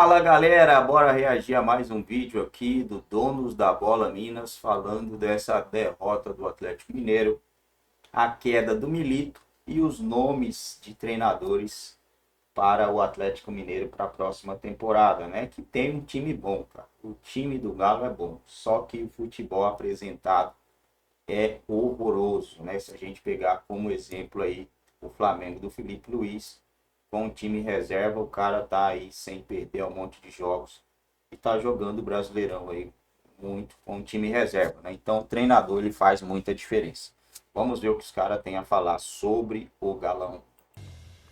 Fala galera, bora reagir a mais um vídeo aqui do Donos da Bola Minas, falando dessa derrota do Atlético Mineiro, a queda do Milito e os nomes de treinadores para o Atlético Mineiro para a próxima temporada, né? Que tem um time bom, cara. O time do Galo é bom, só que o futebol apresentado é horroroso, né? Se a gente pegar como exemplo aí o Flamengo do Felipe Luiz, com o time reserva, o cara tá aí sem perder um monte de jogos e tá jogando o Brasileirão aí muito com o time reserva, né? Então o treinador ele faz muita diferença. Vamos ver o que os caras têm a falar sobre o Galão.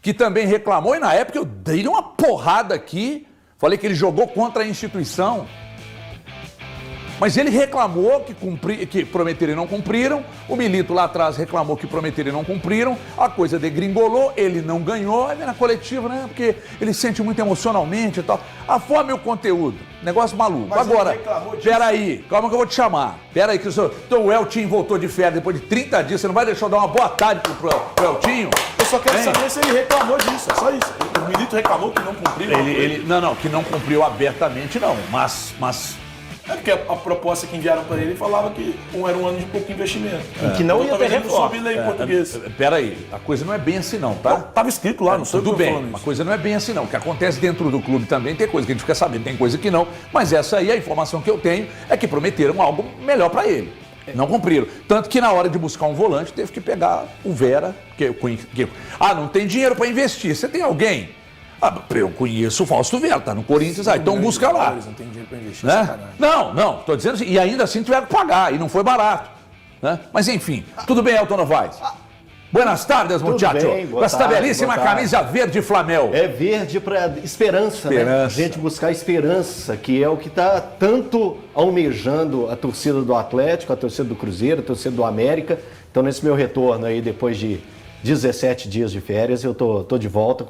Que também reclamou, e na época eu dei uma porrada aqui, falei que ele jogou contra a instituição. Mas ele reclamou que prometeram e não cumpriram, o Milito lá atrás reclamou que prometeram e não cumpriram, a coisa degringolou, ele não ganhou, aí na coletiva, né? Porque ele sente muito emocionalmente e tal. A forma e o conteúdo, negócio maluco. Mas agora, peraí, calma que eu vou te chamar. Peraí, que então o Eltinho voltou de férias depois de 30 dias, você não vai deixar eu dar uma boa tarde pro Eltinho? Eu só quero saber se ele reclamou disso, é só isso. O Milito reclamou que não cumpriu. Não, que não cumpriu abertamente não, mas... É porque a proposta que enviaram para ele falava que era um ano de pouco investimento. E que não ia ter reforma. Em português. Peraí, a coisa não é bem assim não, tá? Estava escrito lá, não sei o que eu tô Tudo falando bem, isso. a coisa não é bem assim não. O que acontece dentro do clube também tem coisa que a gente fica sabendo, tem coisa que não. Mas essa aí, a informação que eu tenho é que prometeram algo melhor para ele. Não cumpriram. Tanto que na hora de buscar um volante, teve que pegar o Vera. Não tem dinheiro para investir. Você tem alguém? Eu conheço o Fausto Vera, tá no Corinthians, então busca lá. Não tem dinheiro para investir, Né? Não, tô dizendo assim, e ainda assim tiveram que pagar, e não foi barato. Né? Mas enfim, tudo bem, Elton Novaes? Buenas tardes, muchacho. Com esta belíssima camisa verde Flamel. É verde para esperança, né? A gente buscar esperança, que é o que está tanto almejando a torcida do Atlético, a torcida do Cruzeiro, a torcida do América. Então, nesse meu retorno aí, depois de 17 dias de férias, eu tô de volta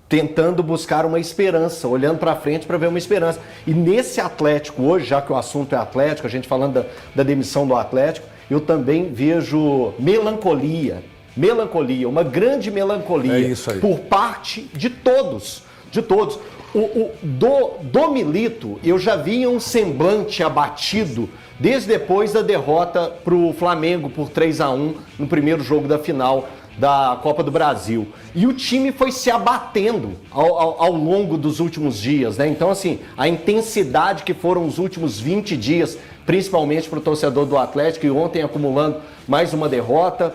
tentando buscar uma esperança, olhando para frente para ver uma esperança. E nesse Atlético hoje, já que o assunto é Atlético, a gente falando da demissão do Atlético, eu também vejo melancolia, uma grande melancolia por parte de todos. Do Milito, eu já via um semblante abatido desde depois da derrota para o Flamengo por 3-1 no primeiro jogo da final da Copa do Brasil. E o time foi se abatendo ao longo dos últimos dias, né? Então, assim, a intensidade que foram os últimos 20 dias, principalmente para o torcedor do Atlético, e ontem acumulando mais uma derrota,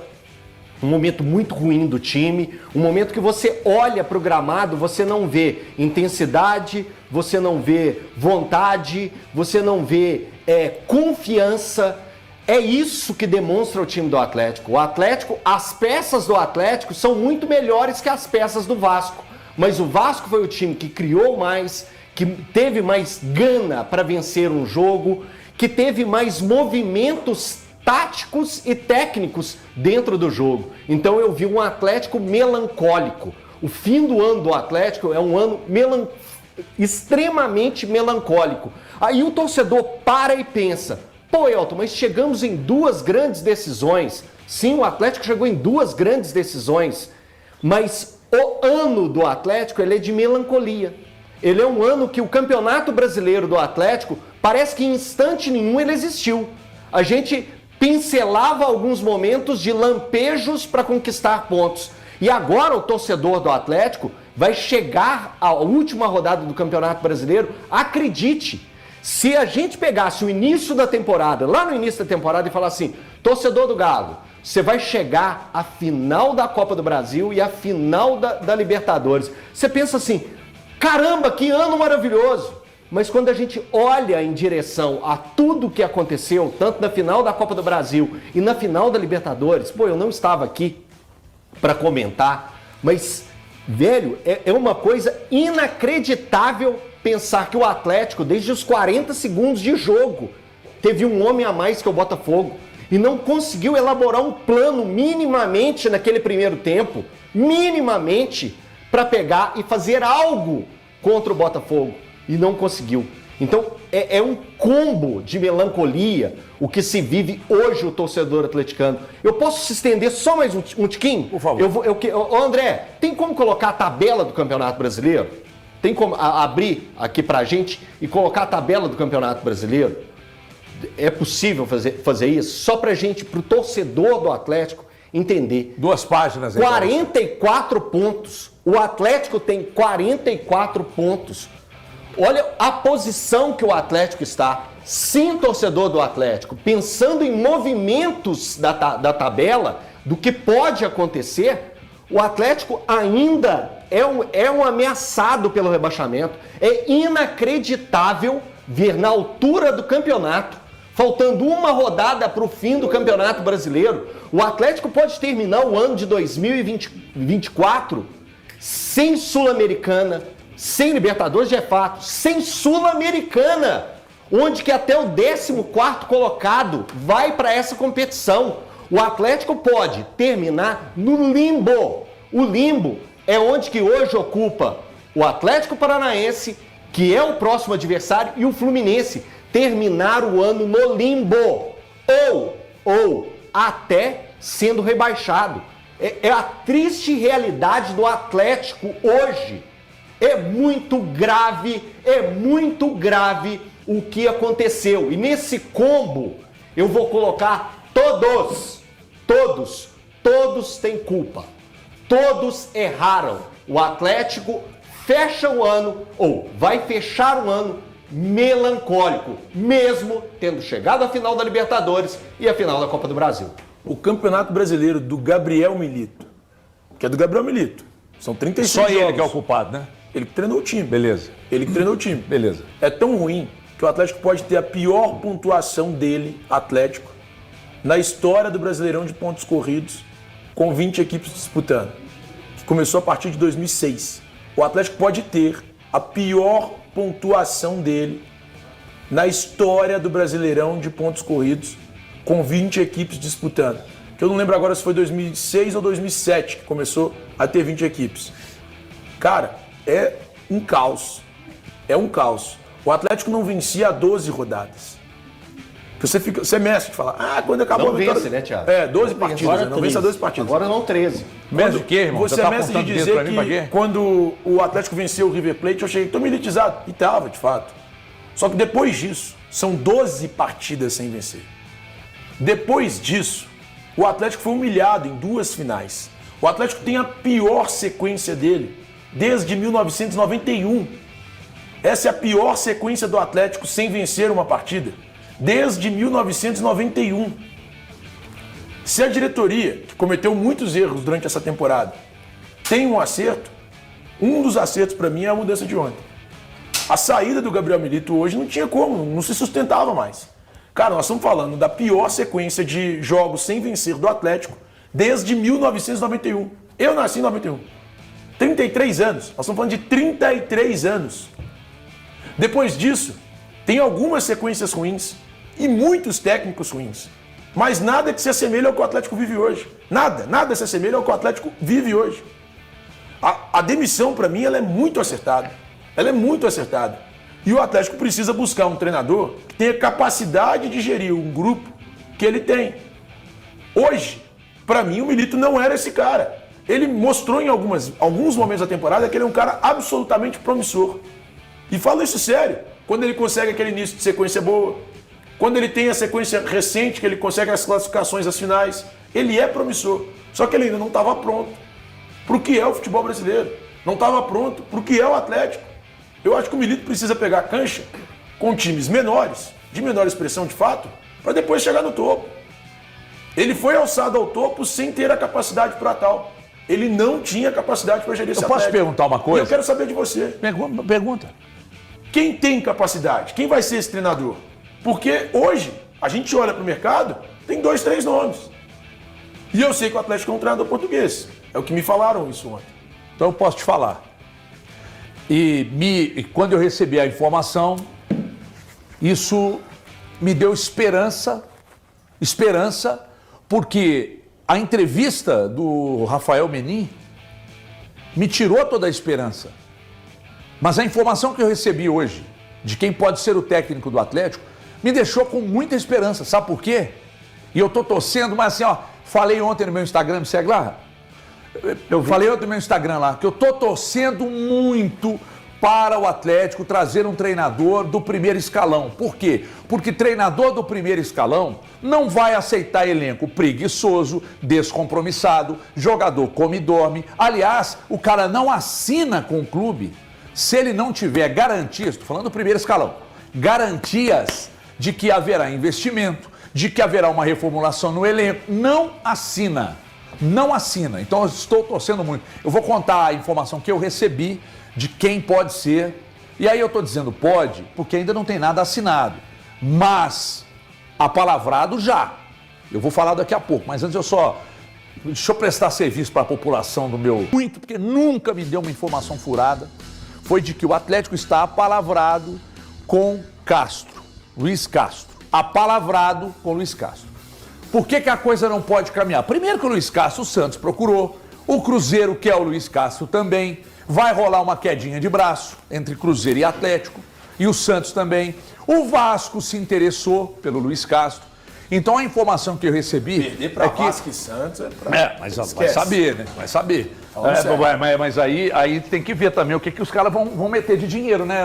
um momento muito ruim do time, um momento que você olha para o gramado, você não vê intensidade, você não vê vontade, você não vê confiança. É isso que demonstra o time do Atlético. O Atlético, as peças do Atlético são muito melhores que as peças do Vasco. Mas o Vasco foi o time que criou mais, que teve mais gana para vencer um jogo, que teve mais movimentos táticos e técnicos dentro do jogo. Então eu vi um Atlético melancólico. O fim do ano do Atlético é um ano extremamente melancólico. Aí o torcedor para e pensa: pô, Elton, mas chegamos em duas grandes decisões. Sim, o Atlético chegou em duas grandes decisões, mas o ano do Atlético ele é de melancolia. Ele é um ano que o Campeonato Brasileiro do Atlético parece que em instante nenhum ele existiu. A gente pincelava alguns momentos de lampejos para conquistar pontos. E agora o torcedor do Atlético vai chegar à última rodada do Campeonato Brasileiro, acredite. Se a gente pegasse o início da temporada, lá no início da temporada, e falasse assim: torcedor do Galo, você vai chegar à final da Copa do Brasil e à final da Libertadores. Você pensa assim: caramba, que ano maravilhoso! Mas quando a gente olha em direção a tudo que aconteceu, tanto na final da Copa do Brasil e na final da Libertadores, eu não estava aqui para comentar, mas, velho, é uma coisa inacreditável pensar que o Atlético, desde os 40 segundos de jogo, teve um homem a mais que o Botafogo e não conseguiu elaborar um plano minimamente naquele primeiro tempo, minimamente, para pegar e fazer algo contra o Botafogo, e não conseguiu. Então, é um combo de melancolia o que se vive hoje o torcedor atleticano. Eu posso se estender só mais um tiquinho? Por favor. Ô, André, tem como colocar a tabela do Campeonato Brasileiro? Tem como abrir aqui pra gente e colocar a tabela do Campeonato Brasileiro? É possível fazer isso? Só pra gente, pro torcedor do Atlético entender. 2 páginas. 44 pontos. O Atlético tem 44 pontos. Olha a posição que o Atlético está. Sim, torcedor do Atlético, pensando em movimentos da tabela, do que pode acontecer, o Atlético ainda é um ameaçado pelo rebaixamento. É inacreditável ver na altura do campeonato, faltando uma rodada para o fim do Campeonato Brasileiro, o Atlético pode terminar o ano de 2024 sem Sul-Americana, sem Libertadores, de fato, sem Sul-Americana, onde que até o 14º colocado vai para essa competição. O Atlético pode terminar no limbo. O limbo é onde que hoje ocupa o Atlético Paranaense, que é o próximo adversário, e o Fluminense. Terminar o ano no limbo. Ou até sendo rebaixado. É a triste realidade do Atlético hoje. É muito grave o que aconteceu. E nesse combo eu vou colocar todos têm culpa. Todos erraram. O Atlético fecha o ano, ou vai fechar o ano melancólico, mesmo tendo chegado à final da Libertadores e à final da Copa do Brasil. O Campeonato Brasileiro do Gabriel Milito, que é do Gabriel Milito, são 36 Só jogos. ele que é o culpado, né? Ele que treinou o time. Beleza. Ele que treinou o time. Beleza. É tão ruim que o Atlético pode ter a pior pontuação dele, Atlético, na história do Brasileirão de pontos corridos, com 20 equipes disputando, que começou a partir de 2006. O Atlético pode ter a pior pontuação dele na história do Brasileirão de pontos corridos, com 20 equipes disputando. Que eu não lembro agora se foi 2006 ou 2007 que começou a ter 20 equipes. Cara, é um caos. É um caos. O Atlético não vencia há 12 rodadas. Você é mestre de falar, quando acabou Não a vitória... vence, né, Thiago? 12 partidas, não vence a 12 partidas. Agora não 13. Mesmo de quê, irmão? Você tá é mestre de apontando dedo dizer pra mim, pra que quê? quando o Atlético venceu o River Plate, eu cheguei, tô militizado. E tava, de fato. Só que depois disso, são 12 partidas sem vencer. Depois disso, o Atlético foi humilhado em 2 finais. O Atlético tem a pior sequência dele desde 1991. Essa é a pior sequência do Atlético sem vencer uma partida desde 1991. Se a diretoria, que cometeu muitos erros durante essa temporada, tem um acerto, um dos acertos para mim é a mudança de ontem. A saída do Gabriel Milito hoje não tinha como, não se sustentava mais. Cara, nós estamos falando da pior sequência de jogos sem vencer do Atlético desde 1991. Eu nasci em 91. 33 anos. Nós estamos falando de 33 anos. Depois disso, tem algumas sequências ruins e muitos técnicos ruins. Mas nada que se assemelhe ao que o Atlético vive hoje. Nada se assemelha ao que o Atlético vive hoje. A demissão, para mim, ela é muito acertada. Ela é muito acertada. E o Atlético precisa buscar um treinador que tenha capacidade de gerir um grupo que ele tem. Hoje, para mim, o Milito não era esse cara. Ele mostrou em alguns momentos da temporada que ele é um cara absolutamente promissor. E falo isso sério. Quando ele consegue aquele início de sequência boa, quando ele tem a sequência recente, que ele consegue as classificações às finais, ele é promissor. Só que ele ainda não estava pronto para o que é o futebol brasileiro. Não estava pronto para o que é o Atlético. Eu acho que o Milito precisa pegar cancha com times menores, de menor expressão de fato, para depois chegar no topo. Ele foi alçado ao topo sem ter a capacidade para tal. Ele não tinha capacidade para gerir esse Eu posso Atlético. perguntar uma coisa? E eu quero saber de você. Pergunta. Quem tem capacidade? Quem vai ser esse treinador? Porque hoje, a gente olha para o mercado, tem 2, 3 nomes. E eu sei que o Atlético é um treinador português. É o que me falaram isso ontem. Então eu posso te falar. E quando eu recebi a informação, isso me deu esperança, porque a entrevista do Rafael Menin me tirou toda a esperança. Mas a informação que eu recebi hoje, de quem pode ser o técnico do Atlético, me deixou com muita esperança. Sabe por quê? E eu tô torcendo, mas assim, ó, falei ontem no meu Instagram, me segue lá. Eu falei ontem no meu Instagram lá, que eu tô torcendo muito para o Atlético trazer um treinador do primeiro escalão. Por quê? Porque treinador do primeiro escalão não vai aceitar elenco preguiçoso, descompromissado, jogador come e dorme. Aliás, o cara não assina com o clube se ele não tiver garantias, estou falando do primeiro escalão, garantias de que haverá investimento, de que haverá uma reformulação no elenco. Não assina. Não assina. Então eu estou torcendo muito. Eu vou contar a informação que eu recebi de quem pode ser. E aí eu estou dizendo pode, porque ainda não tem nada assinado. Mas apalavrado já. Eu vou falar daqui a pouco, mas antes deixa eu prestar serviço para a população do meu... Muito, porque nunca me deu uma informação furada. Foi de que o Atlético está apalavrado com Castro, Luiz Castro. Apalavrado com Luiz Castro. Por que a coisa não pode caminhar? Primeiro que o Luiz Castro, o Santos procurou, o Cruzeiro quer o Luiz Castro também, vai rolar uma quedinha de braço entre Cruzeiro e Atlético, e o Santos também. O Vasco se interessou pelo Luiz Castro. Então a informação que eu recebi... Perder para que... Vasco e Santos é para... mas vai saber, né? Vai saber. Mas aí tem que ver também o que os caras vão meter de dinheiro, né,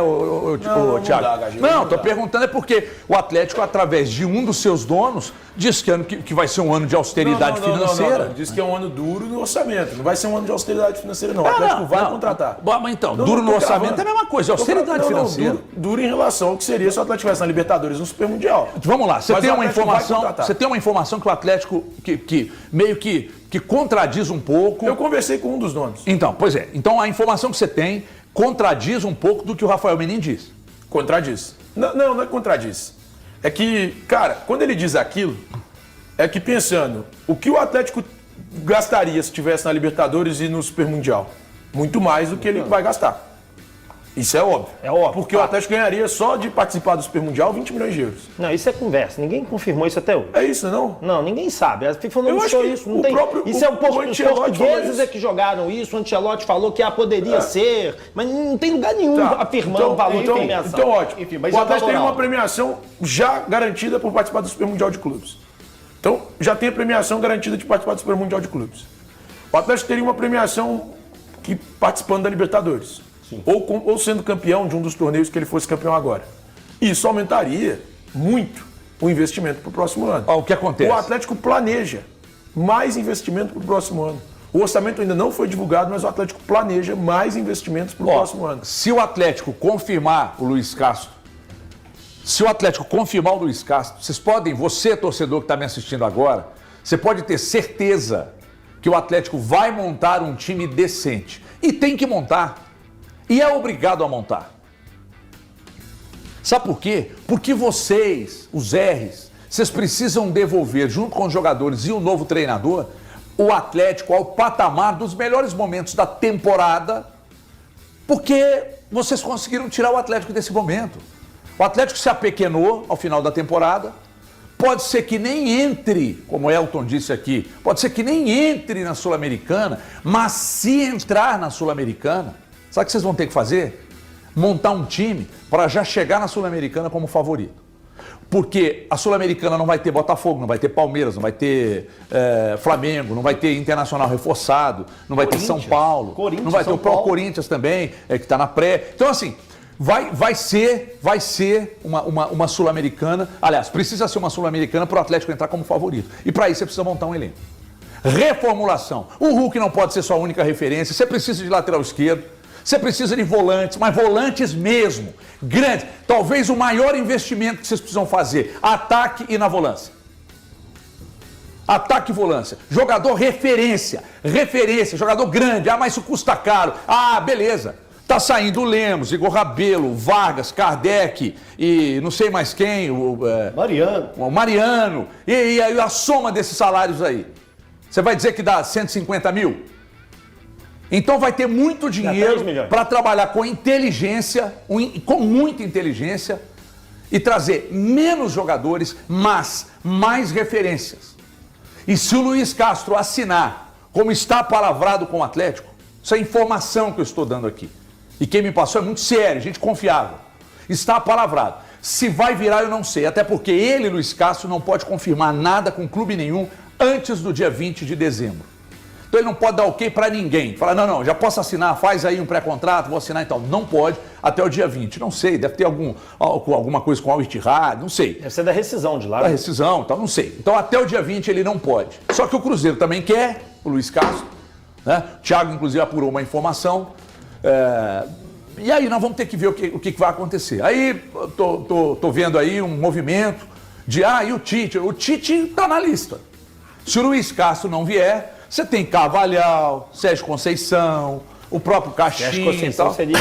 Thiago? Não, tô perguntando é porque o Atlético, através de um dos seus donos, diz que vai ser um ano de austeridade financeira. Não. Diz que é um ano duro no orçamento. Não vai ser um ano de austeridade financeira, não. O Atlético vai contratar. Mas então, duro no orçamento é a mesma coisa, austeridade financeira. Duro em relação ao que seria se o Atlético estivesse na Libertadores no Super Mundial. Vamos lá, você tem uma informação que o Atlético que meio que contradiz um pouco. Eu conversei com um dos donos. Então, pois é. Então a informação que você tem contradiz um pouco do que o Rafael Menin diz. Contradiz. Não é contradiz. É que, cara, quando ele diz aquilo, é que pensando, o que o Atlético gastaria se estivesse na Libertadores e no Super Mundial? Muito mais do que ele vai gastar. Isso é óbvio. É óbvio. Porque o Atlético ganharia só de participar do Super Mundial 20 milhões de euros. Não, isso é conversa. Ninguém confirmou isso até hoje. É isso, não? Não, ninguém sabe. A FIFA não mostrou isso. Não tem... Isso é os portugueses é que jogaram isso. O Ancelotti falou que poderia ser, mas não tem lugar nenhum afirmando o valor de premiação. Então, ótimo. Enfim, mas o Atlético teria uma premiação já garantida por participar do Super Mundial de Clubes. Então, já tem a premiação garantida de participar do Super Mundial de Clubes. O Atlético teria uma premiação que participando da Libertadores. Ou sendo campeão de um dos torneios que ele fosse campeão agora. Isso aumentaria muito o investimento para o próximo ano. O que acontece? O Atlético planeja mais investimento para o próximo ano. O orçamento ainda não foi divulgado, mas o Atlético planeja mais investimentos para o próximo ano. Se o Atlético confirmar o Luiz Castro, vocês podem, você torcedor que está me assistindo agora, você pode ter certeza que o Atlético vai montar um time decente. E tem que montar. E é obrigado a montar. Sabe por quê? Porque vocês, os R's, vocês precisam devolver, junto com os jogadores e o novo treinador, o Atlético ao patamar dos melhores momentos da temporada, porque vocês conseguiram tirar o Atlético desse momento. O Atlético se apequenou ao final da temporada, pode ser que nem entre, como o Elton disse aqui, pode ser que nem entre na Sul-Americana, mas se entrar na Sul-Americana, sabe o que vocês vão ter que fazer? Montar um time para já chegar na Sul-Americana como favorito. Porque a Sul-Americana não vai ter Botafogo, não vai ter Palmeiras, não vai ter Flamengo, não vai ter Internacional reforçado, não vai ter São Paulo, não vai ter o próprio Corinthians também, que está na pré. Então, assim, vai ser uma Sul-Americana. Aliás, precisa ser uma Sul-Americana para o Atlético entrar como favorito. E para isso você precisa montar um elenco. Reformulação. O Hulk não pode ser sua única referência, você precisa de lateral esquerdo. Você precisa de volantes, mas volantes mesmo, grandes. Talvez o maior investimento que vocês precisam fazer, ataque e na volância. Ataque e volância. Jogador referência, jogador grande. Mas isso custa caro. Beleza. Tá saindo o Lemos, Igor Rabelo, Vargas, Kardec e não sei mais quem, o Mariano. E a soma desses salários aí. Você vai dizer que dá 150 mil? Então vai ter muito dinheiro para trabalhar com inteligência, com muita inteligência e trazer menos jogadores, mas mais referências. E se o Luiz Castro assinar, como está palavrado com o Atlético, isso é informação que eu estou dando aqui. E quem me passou é muito sério, gente confiável. Está palavrado. Se vai virar eu não sei, até porque ele, Luiz Castro, não pode confirmar nada com clube nenhum antes do dia 20 de dezembro. Então ele não pode dar ok para ninguém. Falar, não, já posso assinar, faz aí um pré-contrato, vou assinar então. Não pode até o dia 20. Não sei, deve ter alguma coisa com o Al-Ittihad, não sei. Deve ser da rescisão de lá. Da rescisão, então não sei. Então até o dia 20 ele não pode. Só que o Cruzeiro também quer, o Luiz Castro, né? O Thiago inclusive apurou uma informação. E aí nós vamos ter que ver o que vai acontecer. Aí tô vendo aí um movimento de, e o Tite? O Tite está na lista. Se o Luiz Castro não vier, você tem Carvalhal, Sérgio Conceição, o próprio Caixinha. Sérgio Conceição seria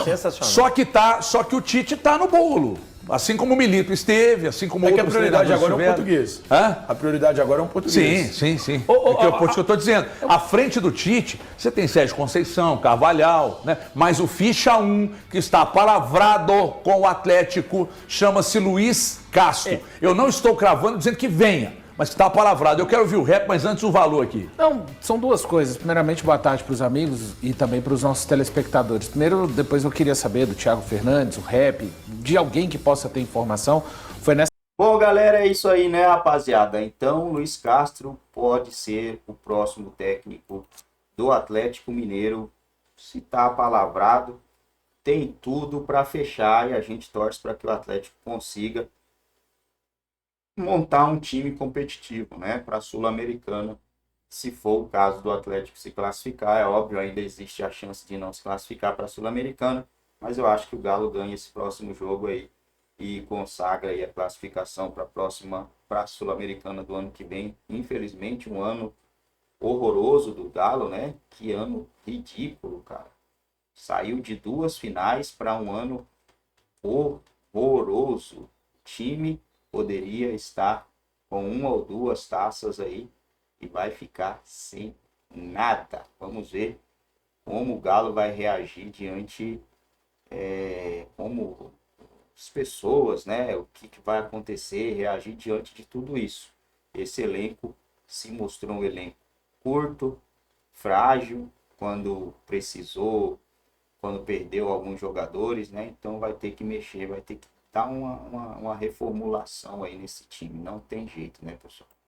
sensacional. Só que o Tite está no bolo. Assim como o Milito esteve, assim como outros treinadores. A prioridade agora estiveram. é um português. Hã? A prioridade agora é um português. Sim. Por isso que eu estou dizendo. À frente do Tite, você tem Sérgio Conceição, Carvalhal, né? Mas o ficha 1, que está palavrado com o Atlético, chama-se Luiz Castro. Eu não estou cravando dizendo que venha, mas que está palavrado. Eu quero ouvir o rap, mas antes o valor aqui. Não, são duas coisas. Primeiramente, boa tarde para os amigos e também para os nossos telespectadores. Primeiro, depois eu queria saber do Thiago Fernandes, o rap, de alguém que possa ter informação. Foi nessa... Bom, galera, é isso aí, né, rapaziada? Então, Luiz Castro pode ser o próximo técnico do Atlético Mineiro. Se tá palavrado, tem tudo para fechar e a gente torce para que o Atlético consiga montar um time competitivo, né, para a Sul-Americana, se for o caso do Atlético se classificar. É óbvio, ainda existe a chance de não se classificar para a Sul-Americana, mas eu acho que o Galo ganha esse próximo jogo aí e consagra aí a classificação para a Sul-Americana do ano que vem. Infelizmente, um ano horroroso do Galo, né? Que ano ridículo, cara. Saiu de 2 finais para um ano horroroso. O time poderia estar com 1 ou 2 taças aí e vai ficar sem nada. Vamos ver como o Galo vai reagir diante como as pessoas, né? O que vai acontecer, reagir diante de tudo isso. Esse elenco se mostrou um elenco curto, frágil, quando precisou, quando perdeu alguns jogadores, né? Então vai ter que mexer, vai ter que dar uma reformulação aí nesse time. Não tem jeito, né, pessoal?